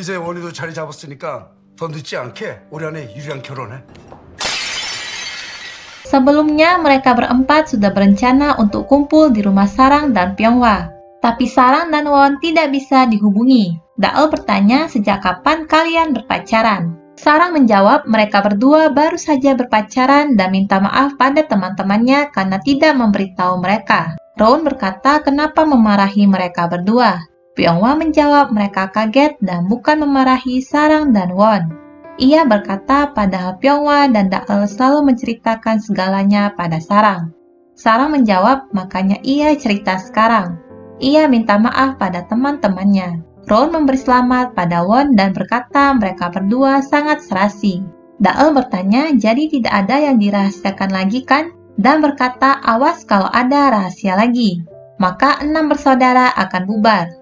이제 원희도 자리 잡았으니까 더 늦지 않게 올해 안에 유리랑 결혼해. Sebelumnya, mereka berempat sudah berencana untuk kumpul di rumah Sarang dan Pyonghwa. Tapi Sarang dan Won tidak bisa dihubungi. Daeul bertanya sejak kapan kalian berpacaran. Sarang menjawab mereka berdua baru saja berpacaran dan minta maaf pada teman-temannya karena tidak memberitahu mereka. Roun berkata kenapa memarahi mereka berdua. Pyonghwa menjawab mereka kaget dan bukan memarahi Sarang dan Won. Ia berkata padahal Pyonghwa dan Daeul selalu menceritakan segalanya pada Sarang. Sarang menjawab makanya ia cerita sekarang. Ia minta maaf pada teman-temannya. Roun memberi selamat pada Won dan berkata mereka berdua sangat serasi. Daeul bertanya jadi tidak ada yang dirahasiakan lagi kan? Dan berkata awas kalau ada rahasia lagi. Maka 6 bersaudara akan bubar.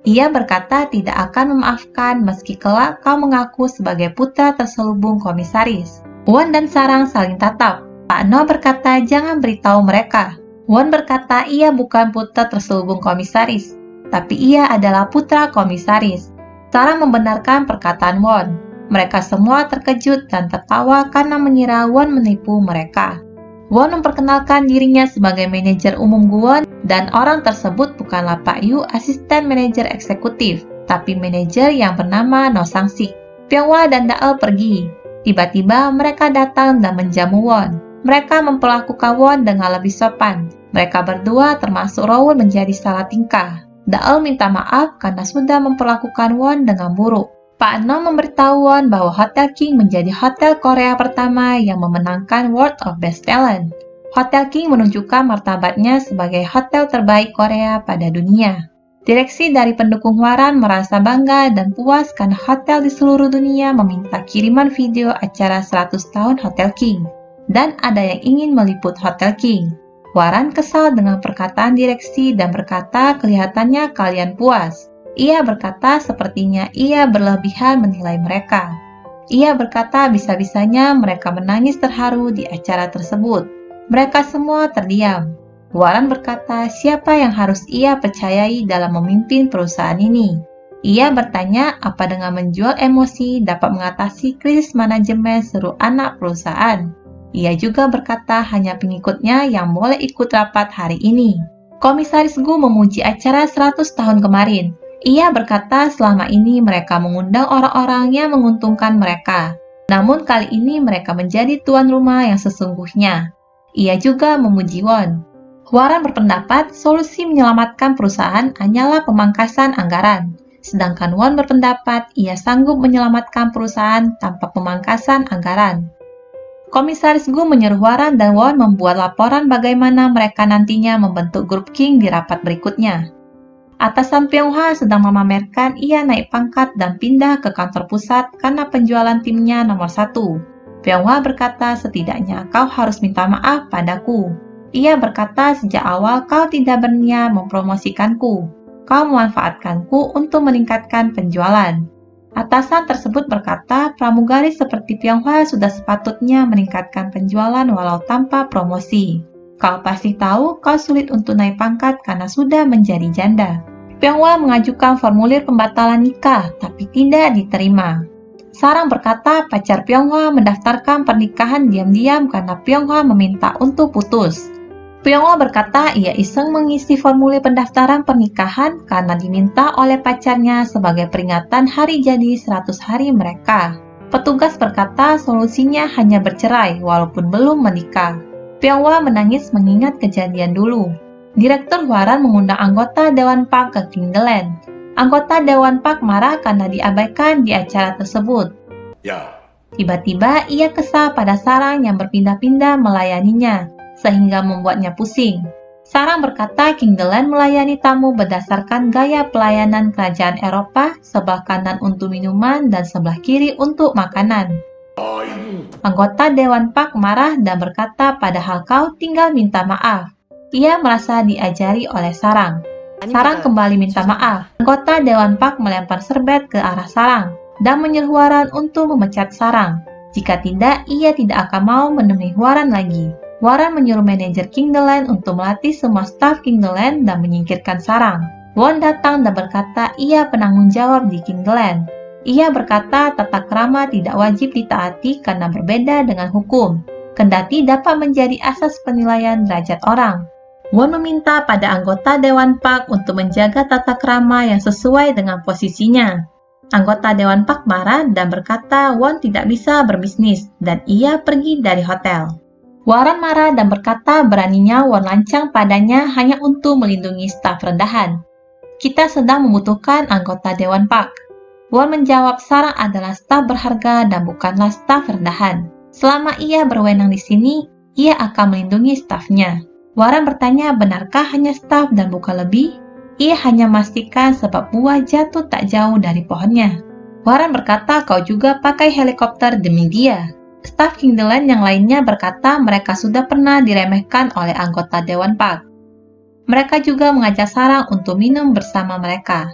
Ia berkata tidak akan memaafkan meski kelak kau mengaku sebagai putra terselubung komisaris. Won dan Sarang saling tatap. Pak No berkata jangan beritahu mereka. Won berkata ia bukan putra terselubung komisaris, tapi ia adalah putra komisaris. Sarang membenarkan perkataan Won. Mereka semua terkejut dan tertawa karena mengira Won menipu mereka. Won memperkenalkan dirinya sebagai manajer umum Guwon dan orang tersebut bukanlah Pak Yu, asisten manajer eksekutif, tapi manajer yang bernama No Sang-sik. Pyonghwa dan Daeul pergi. Tiba-tiba mereka datang dan menjamu Won. Mereka memperlakukan Won dengan lebih sopan. Mereka berdua termasuk Roun menjadi salah tingkah. Daeul minta maaf karena sudah memperlakukan Won dengan buruk. Pak No memberitahu Won bahwa Hotel King menjadi hotel Korea pertama yang memenangkan World of Best Talent. Hotel King menunjukkan martabatnya sebagai hotel terbaik Korea pada dunia. Direksi dari pendukung Hwaran merasa bangga dan puas karena hotel di seluruh dunia meminta kiriman video acara 100 tahun Hotel King. Dan ada yang ingin meliput Hotel King. Hwaran kesal dengan perkataan direksi dan berkata kelihatannya kalian puas. Ia berkata sepertinya ia berlebihan menilai mereka. Ia berkata bisa-bisanya mereka menangis terharu di acara tersebut. Mereka semua terdiam. Hwaran berkata siapa yang harus ia percayai dalam memimpin perusahaan ini. Ia bertanya apa dengan menjual emosi dapat mengatasi krisis manajemen seluruh anak perusahaan. Ia juga berkata hanya pengikutnya yang boleh ikut rapat hari ini. Komisaris Gu memuji acara 100 tahun kemarin. Ia berkata selama ini mereka mengundang orang-orang yang menguntungkan mereka. Namun kali ini mereka menjadi tuan rumah yang sesungguhnya. Ia juga memuji Won. Hwaran berpendapat solusi menyelamatkan perusahaan hanyalah pemangkasan anggaran. Sedangkan Won berpendapat ia sanggup menyelamatkan perusahaan tanpa pemangkasan anggaran. Komisaris Gu menyuruh Hwaran dan Won membuat laporan bagaimana mereka nantinya membentuk grup King di rapat berikutnya. Atasan Pyonghwa sedang memamerkan ia naik pangkat dan pindah ke kantor pusat karena penjualan timnya nomor 1. Pyonghwa berkata setidaknya kau harus minta maaf padaku. Ia berkata sejak awal kau tidak berniat mempromosikanku. Kau memanfaatkanku untuk meningkatkan penjualan. Atasan tersebut berkata pramugari seperti Pyonghwa sudah sepatutnya meningkatkan penjualan walau tanpa promosi. Kau pasti tahu kau sulit untuk naik pangkat karena sudah menjadi janda. Pyonghwa mengajukan formulir pembatalan nikah tapi tidak diterima. Sarang berkata pacar Pyonghwa mendaftarkan pernikahan diam-diam karena Pyonghwa meminta untuk putus. Pyonghwa berkata ia iseng mengisi formulir pendaftaran pernikahan karena diminta oleh pacarnya sebagai peringatan hari jadi 100 hari mereka. Petugas berkata solusinya hanya bercerai walaupun belum menikah. Pyonghwa menangis mengingat kejadian dulu. Direktur Hwaran mengundang anggota Dewan Park ke Kingland. Anggota Dewan Park marah karena diabaikan di acara tersebut. Ya. Tiba-tiba ia kesal pada Sarang yang berpindah-pindah melayaninya, sehingga membuatnya pusing. Sarang berkata Kingland melayani tamu berdasarkan gaya pelayanan kerajaan Eropa, sebelah kanan untuk minuman dan sebelah kiri untuk makanan. Anggota Dewan Park marah dan berkata padahal kau tinggal minta maaf. Ia merasa diajari oleh Sarang. Sarang kembali minta maaf. Anggota Dewan Park melempar serbet ke arah Sarang dan menyuruh Hwaran untuk memecat Sarang. Jika tidak, ia tidak akan mau menemui Hwaran lagi. Hwaran menyuruh manajer Kingland untuk melatih semua staf Kingland dan menyingkirkan Sarang. Won datang dan berkata ia penanggung jawab di Kingland. Ia berkata tata krama tidak wajib ditaati karena berbeda dengan hukum, kendati dapat menjadi asas penilaian derajat orang. Won meminta pada anggota Dewan Pak untuk menjaga tata krama yang sesuai dengan posisinya. Anggota Dewan Pak marah dan berkata Won tidak bisa berbisnis dan ia pergi dari hotel. Warren marah dan berkata beraninya Won lancang padanya hanya untuk melindungi staf rendahan. Kita sedang membutuhkan anggota Dewan Pak. Won menjawab Sarang adalah staf berharga dan bukanlah staf rendahan. Selama ia berwenang di sini, ia akan melindungi stafnya. Warren bertanya benarkah hanya staf dan bukan lebih? Ia hanya memastikan sebab buah jatuh tak jauh dari pohonnya. Warren berkata kau juga pakai helikopter demi dia. Staf Kingdland yang lainnya berkata mereka sudah pernah diremehkan oleh anggota Dewan Pak. Mereka juga mengajak Sarang untuk minum bersama mereka.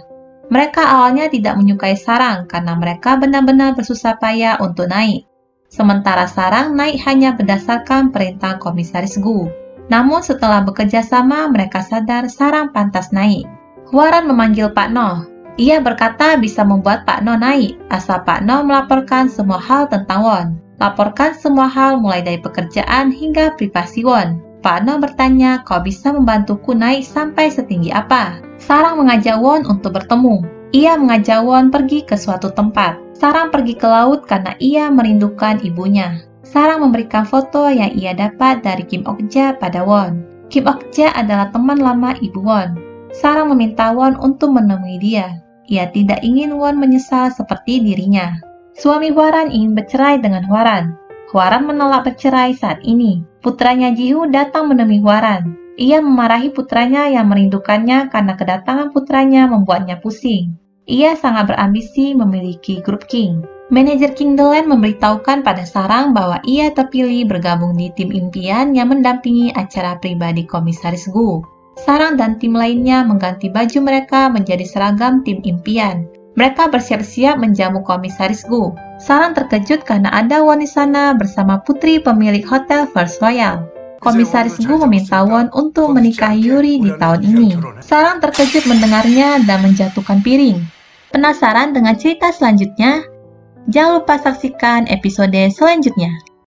Mereka awalnya tidak menyukai Sarang karena mereka benar-benar bersusah payah untuk naik. Sementara Sarang naik hanya berdasarkan perintah Komisaris Gu. Namun setelah bekerja sama, mereka sadar Sarang pantas naik. Warren memanggil Pak No. Ia berkata bisa membuat Pak No naik, asal Pak No melaporkan semua hal tentang Won. Laporkan semua hal mulai dari pekerjaan hingga privasi Won. Pak No bertanya, kau bisa membantuku naik sampai setinggi apa? Sarang mengajak Won untuk bertemu. Ia mengajak Won pergi ke suatu tempat. Sarang pergi ke laut karena ia merindukan ibunya. Sarang memberikan foto yang ia dapat dari Kim Ok-ja pada Won. Kim Ok-ja adalah teman lama ibu Won. Sarang meminta Won untuk menemui dia. Ia tidak ingin Won menyesal seperti dirinya. Suami Hwaran ingin bercerai dengan Hwaran. Hwaran menolak bercerai saat ini. Putranya Jihu datang menemui Hwaran. Ia memarahi putranya yang merindukannya karena kedatangan putranya membuatnya pusing. Ia sangat berambisi memiliki grup King. Manajer Kingdland memberitahukan pada Sarang bahwa ia terpilih bergabung di tim impian yang mendampingi acara pribadi Komisaris Gu. Sarang dan tim lainnya mengganti baju mereka menjadi seragam tim impian. Mereka bersiap-siap menjamu Komisaris Gu. Sarang terkejut karena ada Won di sana bersama putri pemilik hotel First Royal. Komisaris Gu meminta Won untuk menikahi Yuri di tahun ini. Sarang terkejut mendengarnya dan menjatuhkan piring. Penasaran dengan cerita selanjutnya? Jangan lupa saksikan episode selanjutnya.